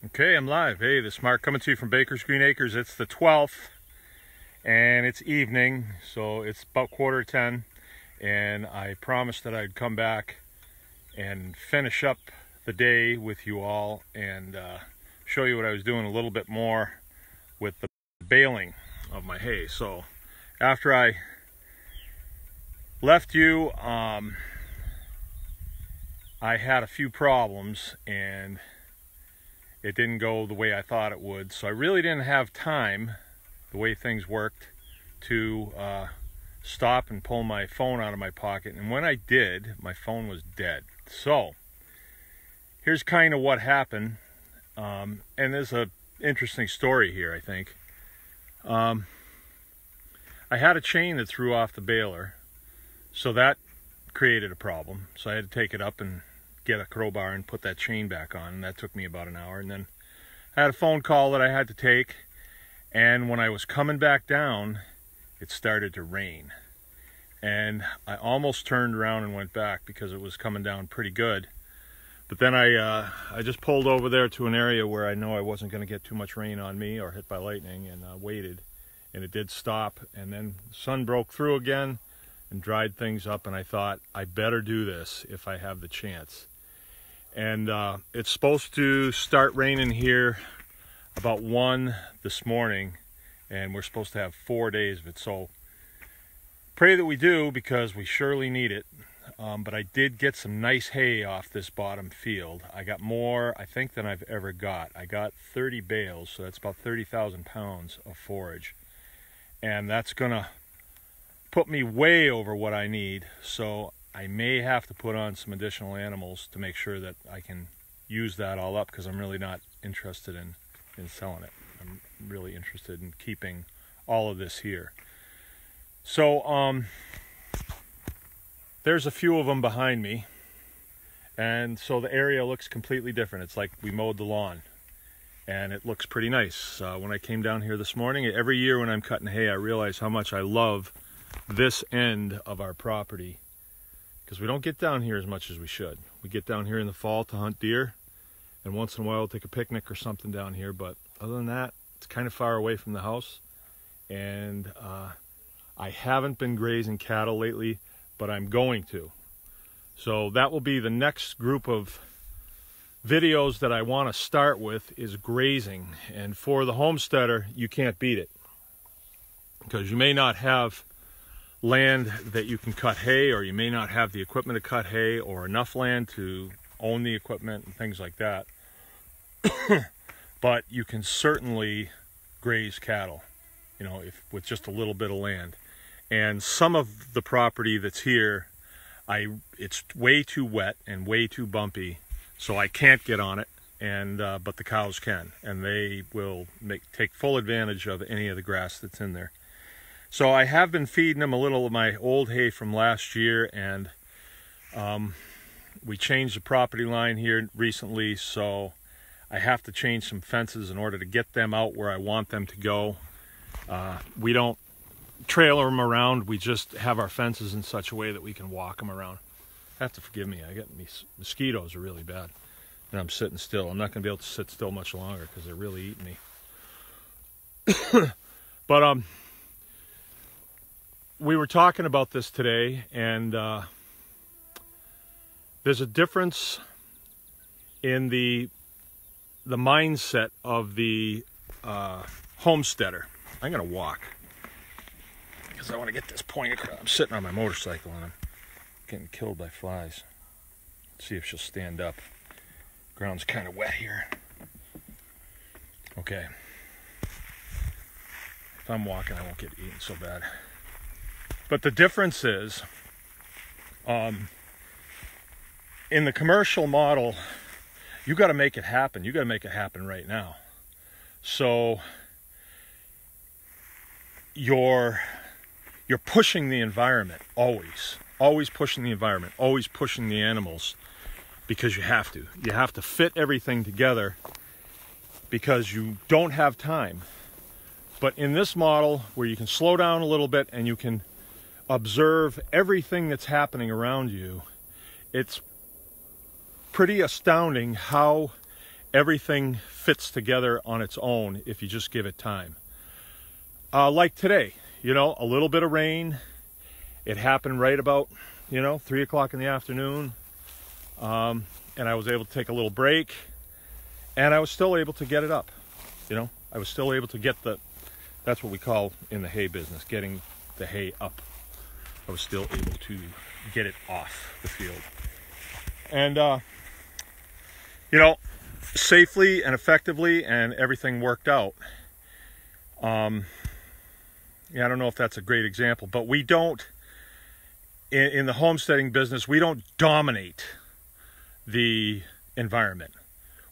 Okay, I'm live. Hey, this is Mark coming to you from Baker's Green Acres. It's the 12th and it's evening, so it's about 9:45, and I promised that I'd come back and finish up the day with you all and show you what I was doing a little bit more with the baling of my hay. So after I left you, I had a few problems and it didn't go the way I thought it would, so I really didn't have time, the way things worked, to stop and pull my phone out of my pocket. And when I did, my phone was dead. So here's kind of what happened, and there's an interesting story here, I think. I had a chain that threw off the baler, so that created a problem. So I had to take it up and get a crowbar and put that chain back on, and that took me about an hour. And then I had a phone call that I had to take, and when I was coming back down, it started to rain, and I almost turned around and went back because it was coming down pretty good. But then I just pulled over there to an area where I know I wasn't going to get too much rain on me or hit by lightning, and waited, and it did stop, and then the sun broke through again and dried things up, and I thought I better do this if I have the chance. And it's supposed to start raining here about 1 this morning, and we're supposed to have 4 days of it. So pray that we do, because we surely need it. But I did get some nice hay off this bottom field. I got more, I think, than I've ever got. I got 30 bales, so that's about 30,000 pounds of forage. And that's gonna put me way over what I need. So I may have to put on some additional animals to make sure that I can use that all up, because I'm really not interested in selling it. I'm really interested in keeping all of this here. So there's a few of them behind me, and so the area looks completely different. It's like we mowed the lawn, and it looks pretty nice. When I came down here this morning, every year when I'm cutting hay, I realize how much I love this end of our property, because we don't get down here as much as we should. We get down here in the fall to hunt deer, and once in a while we'll take a picnic or something down here, but other than that, it's kind of far away from the house. And I haven't been grazing cattle lately, but I'm going to. So that will be the next group of videos that I want to start with, is grazing. And for the homesteader, you can't beat it, because you may not have land that you can cut hay, or you may not have the equipment to cut hay, or enough land to own the equipment and things like that. But you can certainly graze cattle, you know, if with just a little bit of land. And some of the property that's here, it's way too wet and way too bumpy, so I can't get on it. And but the cows can, and they will take full advantage of any of the grass that's in there. So I have been feeding them a little of my old hay from last year, and we changed the property line here recently, so I have to change some fences in order to get them out where I want them to go. We don't trailer them around, we just have our fences in such a way that we can walk them around. Have to forgive me, I get mosquitoes are really bad, and I'm sitting still. I'm not going to be able to sit still much longer because they're really eating me. But we were talking about this today, and there's a difference in the mindset of the homesteader. I'm going to walk, because I want to get this point across. I'm sitting on my motorcycle, and I'm getting killed by flies. Let's see if she'll stand up. Ground's kind of wet here. Okay. If I'm walking, I won't get eaten so bad. But the difference is, in the commercial model, you got to make it happen. You got to make it happen right now. So you're pushing the environment, always pushing the environment, always pushing the animals, because you have to. You have to fit everything together because you don't have time. But in this model, where you can slow down a little bit and you can observe everything that's happening around you, it's pretty astounding how everything fits together on its own if you just give it time. Like today, you know, a little bit of rain. It happened right about, you know, 3 o'clock in the afternoon. And I was able to take a little break, and I was still able to get it up. You know, I was still able to get that's what we call in the hay business, getting the hay up. I was still able to get it off the field. And, you know, safely and effectively, and everything worked out. Yeah, I don't know if that's a great example, but we don't, in the homesteading business, we don't dominate the environment.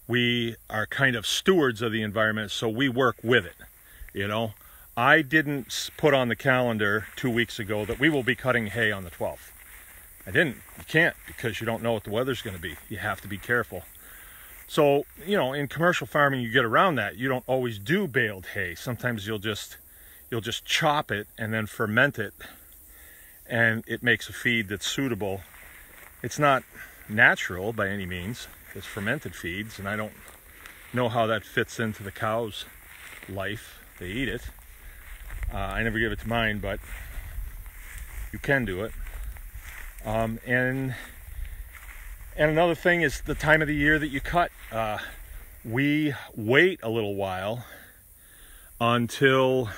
We are kind of stewards of the environment, so we work with it, you know. I didn't put on the calendar 2 weeks ago that we will be cutting hay on the 12th. I didn't. You can't, because you don't know what the weather's going to be. You have to be careful. So, you know, in commercial farming, you get around that. You don't always do baled hay. Sometimes you'll just chop it and then ferment it, and it makes a feed that's suitable. It's not natural by any means. It's fermented feeds, and I don't know how that fits into the cow's life. They eat it. I never give it to mine, but you can do it. And another thing is the time of the year that you cut. We wait a little while until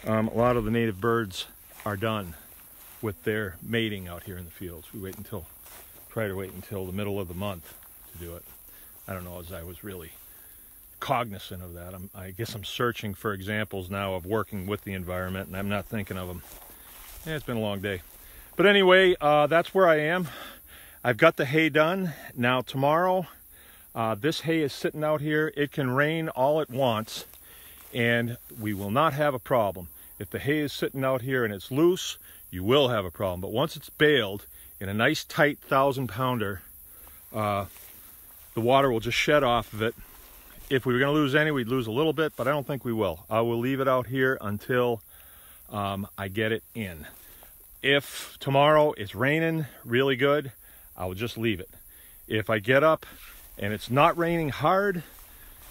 a lot of the native birds are done with their mating out here in the fields. We try to wait until the middle of the month to do it. I don't know, as I was really cognizant of that. I guess I'm searching for examples now of working with the environment, and I'm not thinking of them. Yeah, it's been a long day. But anyway, that's where I am. I've got the hay done. Now tomorrow, this hay is sitting out here. It can rain all it wants, and we will not have a problem. If the hay is sitting out here and it's loose, you will have a problem. But once it's baled in a nice tight 1,000-pounder, the water will just shed off of it. If we were going to lose any, we'd lose a little bit, but I don't think we will. I will leave it out here until I get it in. If tomorrow it's raining really good, I will just leave it. If I get up and it's not raining hard,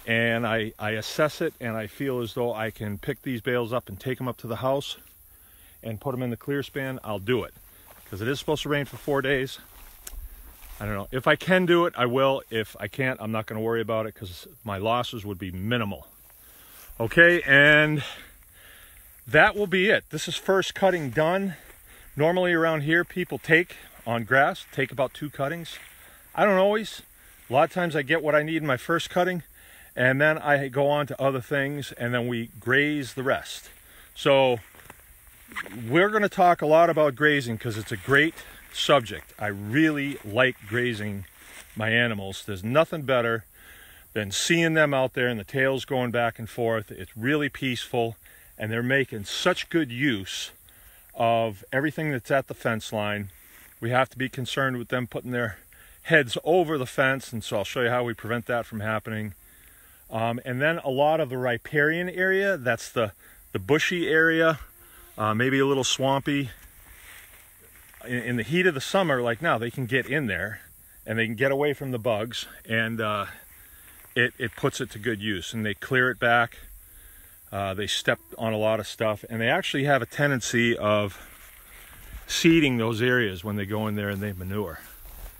and I assess it and I feel as though I can pick these bales up and take them up to the house and put them in the clear span, I'll do it. Because it is supposed to rain for 4 days. I don't know. If I can do it, I will. If I can't, I'm not going to worry about it, because my losses would be minimal. Okay, and that will be it. This is first cutting done. Normally around here, people take on grass, take about 2 cuttings. I don't always. A lot of times I get what I need in my first cutting, and then I go on to other things, and then we graze the rest. So we're going to talk a lot about grazing, because it's a great subject. I really like grazing my animals. There's nothing better than seeing them out there and the tails going back and forth. It's really peaceful, and they're making such good use of everything that's at the fence line. We have to be concerned with them putting their heads over the fence, and so I'll show you how we prevent that from happening. And then a lot of the riparian area, that's the bushy area, maybe a little swampy. In the heat of the summer, like now, they can get in there and they can get away from the bugs, and it puts it to good use, and they clear it back. They step on a lot of stuff, and they actually have a tendency of seeding those areas when they go in there and they manure,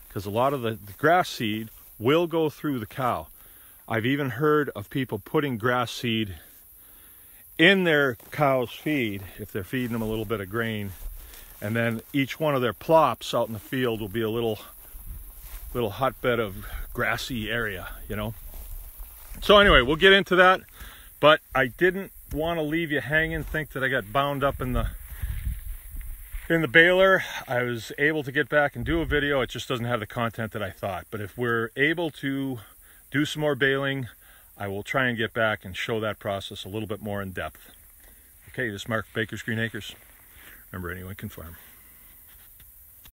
because a lot of the grass seed will go through the cow. I've even heard of people putting grass seed in their cow's feed if they're feeding them a little bit of grain, and then each one of their plops out in the field will be a little hotbed of grassy area, you know. So anyway, we'll get into that, but I didn't want to leave you hanging, think that I got bound up in the baler. I was able to get back and do a video. It just doesn't have the content that I thought. But if we're able to do some more baling, I will try and get back and show that process a little bit more in depth. Okay, this is Mark, Baker's Green Acres. Remember, anyone can farm.